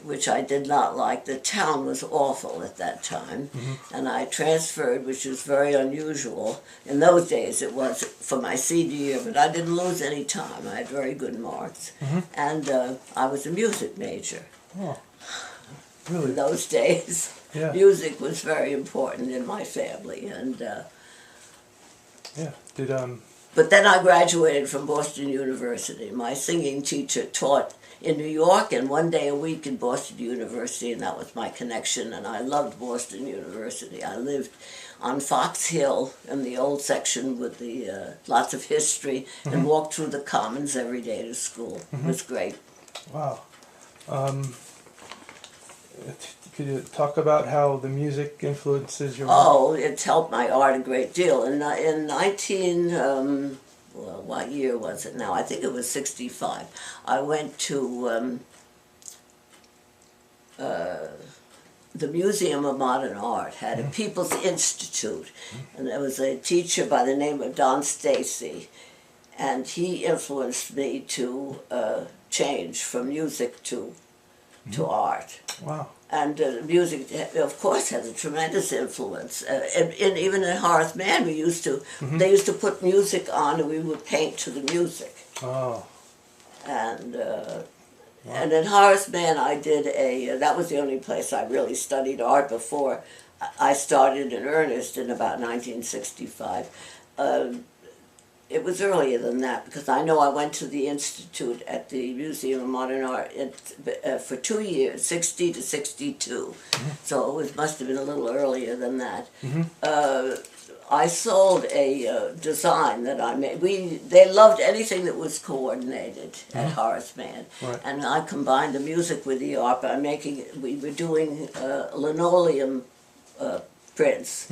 which I did not like. The town was awful at that time, and I transferred, which was very unusual. In those days it was for my senior year, but I didn't lose any time. I had very good marks, and I was a music major. Oh, really? In those days, Yeah. music was very important in my family, and Yeah. but then I graduated from Boston University. My singing teacher taught in New York and 1 day a week in Boston University, and that was my connection, and I loved Boston University. I lived on Fox Hill in the old section with the lots of history and walked through the Commons every day to school. It was great. Wow. Could you talk about how the music influences your work? Oh, it's helped my art a great deal. In 19, well, what year was it now? I think it was 65. I went to the Museum of Modern Art, had a People's Institute, and there was a teacher by the name of Don Stacy, and he influenced me to change from music to art. Wow. And music, of course, has a tremendous influence. And even in Horace Mann, they used to put music on, and we would paint to the music. Oh. And and in Horace Mann, I did that was the only place I really studied art before I started in earnest in about 1965. It was earlier than that, because I know I went to the Institute at the Museum of Modern Art for 2 years, 60 to 62. So it must have been a little earlier than that. I sold a design that I made. They loved anything that was coordinated at Horace Mann. Right. And I combined the music with the art by we were doing linoleum prints.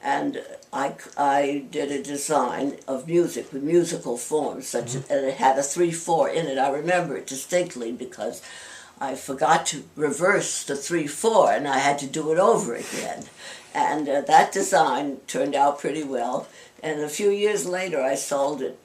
And I did a design of music with musical forms, and it had a 3/4 in it. I remember it distinctly because I forgot to reverse the 3/4, and I had to do it over again. And that design turned out pretty well. And a few years later, I sold it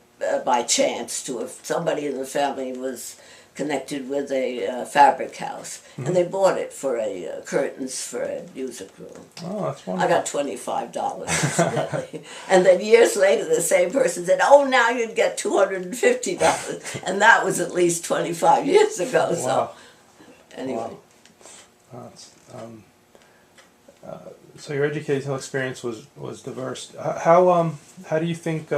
by chance to somebody in the family was connected with a fabric house, and they bought it for curtains for a music room. Oh, that's wonderful. I got $25, incidentally. And then years later, the same person said, "Oh, now you'd get $250," and that was at least 25 years ago. Wow. So, anyway. Wow. So your educational experience was diverse. How do you think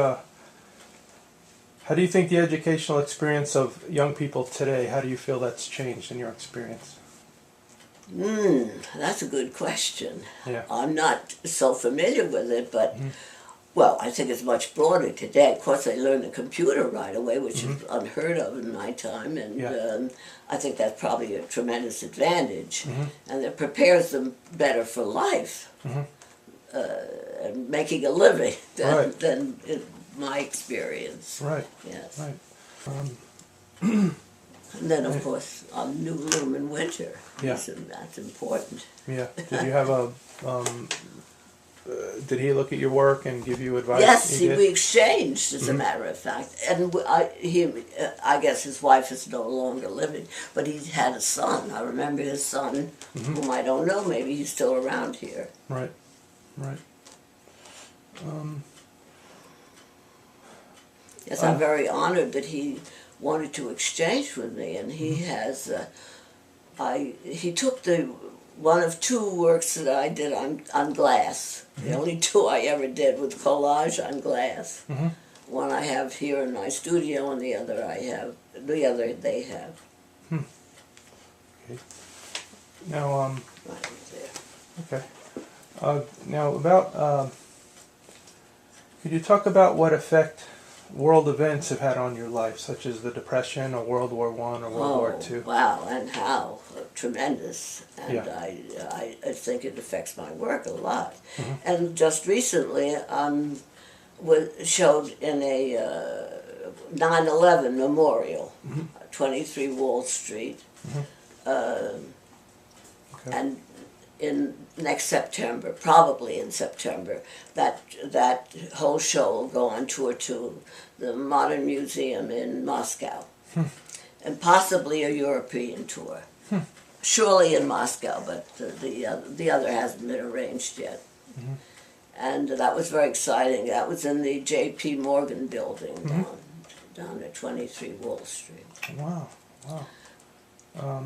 the educational experience of young people today, how do you feel that's changed in your experience? That's a good question. Yeah. I'm not so familiar with it, but Well, I think it's much broader today. Of course, they learn the computer right away, which is unheard of in my time, and Yeah. I think that's probably a tremendous advantage, and it prepares them better for life and making a living Right. than in my experience. Right. Yes. Right. And then, of course, New Loom in winter. Yeah. That's important. Yeah. Did you have a? Did he look at your work and give you advice? Yes, He did? we exchanged, as a matter of fact. And I guess his wife is no longer living, but he had a son. I remember his son, whom I don't know. Maybe he's still around here. Right. Right. Yes, I'm very honored that he wanted to exchange with me, and he has. He took one of two works that I did on glass. The only two I ever did with collage on glass. One I have here in my studio, and the other they have. Okay. Now, Right there. okay. Now about, could you talk about what effect world events have had on your life, such as the Depression or World War I or World War II? Wow, and how tremendous. And Yeah. I think it affects my work a lot. And just recently, was showed in a 9/11 memorial, 23 Wall Street, Okay. and in next September, probably in September, that whole show will go on tour to the Modern Museum in Moscow, and possibly a European tour. Surely in Moscow, but the other hasn't been arranged yet. And that was very exciting. That was in the J.P. Morgan building down at 23 Wall Street. Wow. Wow.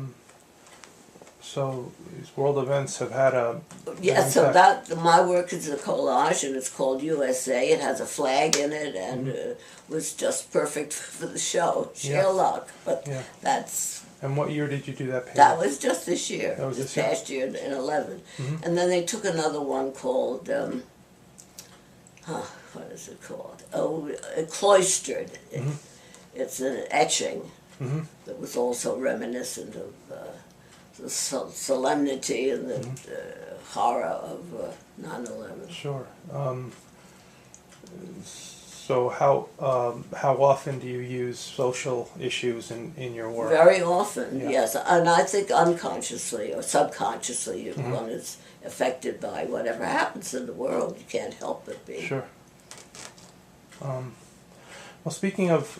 So these world events have had a Yes, so impact. my work is a collage, and it's called USA. It has a flag in it, and was just perfect for the show. Sheer Yeah. luck, but Yeah. that's And what year did you do that painting? that was just this year. That was this this year? past year in 11, and then they took another one called what is it called? Oh, Cloistered. It's an etching that was also reminiscent of the solemnity and the horror of 9/11. Sure. So how often do you use social issues in your work? Very often, Yeah. yes, and I think unconsciously or subconsciously, one is affected by whatever happens in the world. You can't help but be. Sure. Well, speaking of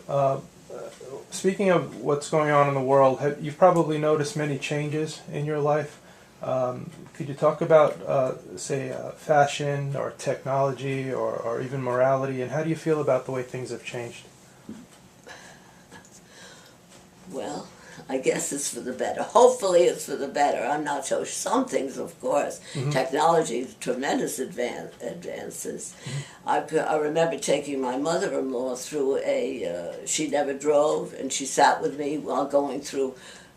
what's going on in the world, you've probably noticed many changes in your life. Could you talk about, say, fashion or technology or even morality, and how do you feel about the way things have changed? Well, I guess it's for the better. Hopefully it's for the better. I'm not so sure. Some things, of course. Technology, tremendous advances. I remember taking my mother-in-law through she never drove, and she sat with me while going through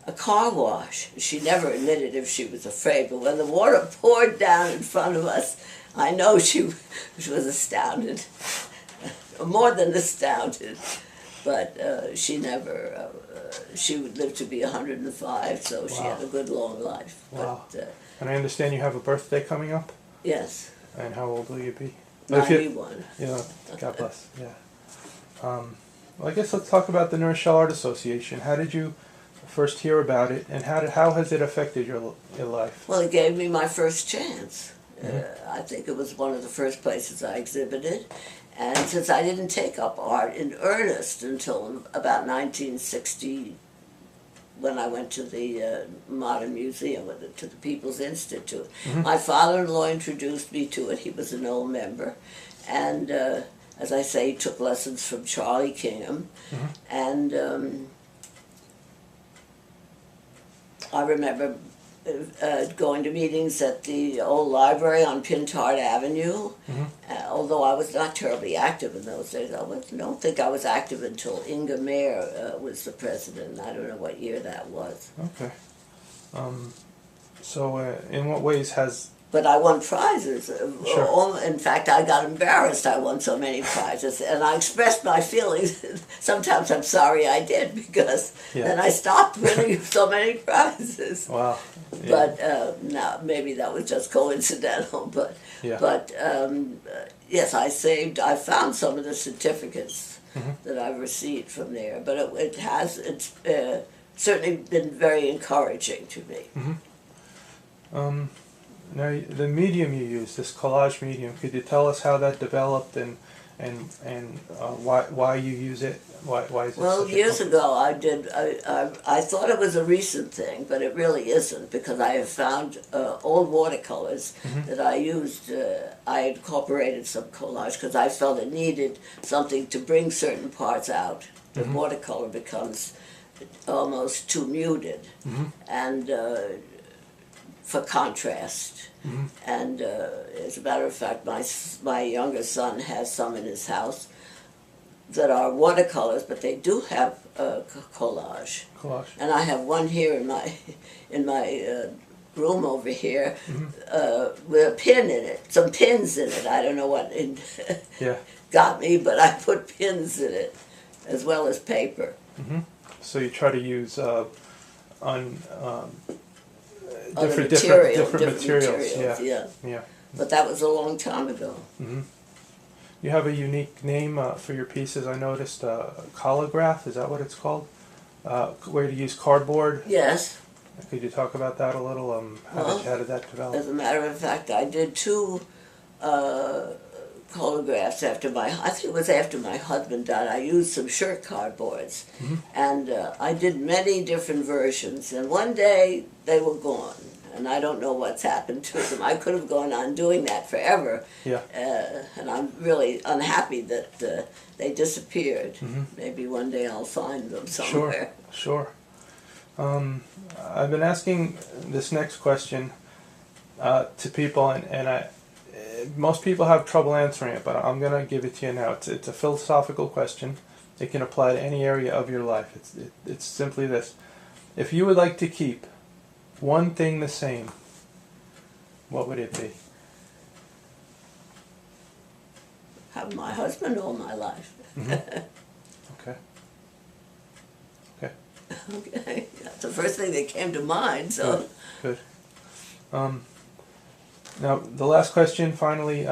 a car wash. She never admitted if she was afraid, but when the water poured down in front of us, I know she was astounded. More than astounded. But she never, she would live to be 105, so she had a good long life. Wow. But, And I understand you have a birthday coming up, yes, and how old will you be? If you- 91. God bless, yeah. Well, I guess let's talk about the NRAA Art Association. How did you first hear about it, and how has it affected your life? Well, it gave me my first chance. I think it was one of the first places I exhibited. And since I didn't take up art in earnest until about 1960, when I went to the Modern Museum, to the People's Institute, my father-in-law introduced me to it. He was an old member. And as I say, he took lessons from Charlie Kingham. And I remember going to meetings at the old library on Pintard Avenue. Although I was not terribly active in those days. I don't think I was active until Inga Mayer was the president. I don't know what year that was. Okay. So in what ways has but I won prizes. Sure. In fact, I got embarrassed I won so many prizes, and I expressed my feelings. Sometimes I'm sorry I did, because Yeah. then I stopped winning so many prizes. Wow. Yeah. But now maybe that was just coincidental. But Yeah. yes, I found some of the certificates Mm-hmm. that I've received from there. But it's certainly been very encouraging to me. Now, the medium you use, this collage medium, could you tell us how that developed and why you use it? Why is it Well, such a years comfort? ago I thought it was a recent thing, but it really isn't, because I have found old watercolors that I used. I incorporated some collage because I felt it needed something to bring certain parts out. The watercolor becomes almost too muted, and for contrast. And as a matter of fact, my younger son has some in his house that are watercolors, but they do have collage. Collage. And I have one here in my room over here with a pin in it, some pins in it. I don't know what it Yeah. got me, but I put pins in it as well as paper. So you try to use Other different materials. Yeah. yeah. Yeah. But that was a long time ago. You have a unique name for your pieces. I noticed collograph. Is that what it's called? Where you use cardboard. Yes. Could you talk about that a little? How did that develop? As a matter of fact, I did two photographs I think it was after my husband died. I used some shirt cardboards, and I did many different versions, and one day they were gone, and I don't know what's happened to them. I could have gone on doing that forever, Yeah. and I'm really unhappy that they disappeared. Maybe one day I'll find them somewhere. Sure. I've been asking this next question to people, and most people have trouble answering it, but I'm going to give it to you now. It's a philosophical question. It can apply to any area of your life. It's simply this. If you would like to keep one thing the same, what would it be? Have my husband all my life. Okay. Okay. Okay, that's the first thing that came to mind. So. Good. Now, the last question, finally,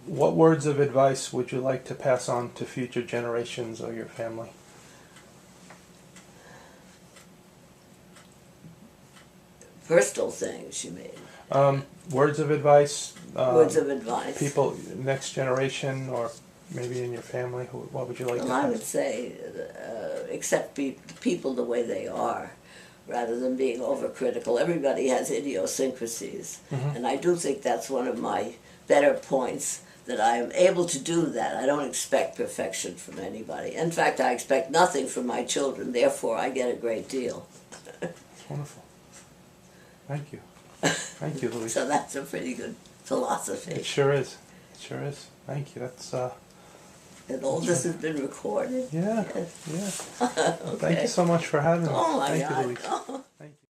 what words of advice would you like to pass on to future generations or your family? Personal things, you mean? Words of advice. Words of advice. People, next generation, or maybe in your family. What would you like Well, to I pass? would say accept people the way they are, rather than being overcritical. Everybody has idiosyncrasies, and I do think that's one of my better points, that I am able to do that. I don't expect perfection from anybody. In fact, I expect nothing from my children, therefore I get a great deal. That's wonderful. Thank you. Thank you, Louise. So that's a pretty good philosophy. It sure is. It sure is. Thank you. That's And all this has been recorded? yeah. Yes. Yeah. Okay. Thank you so much for having me. Oh my Thank God. you, Louise. Oh. Thank you.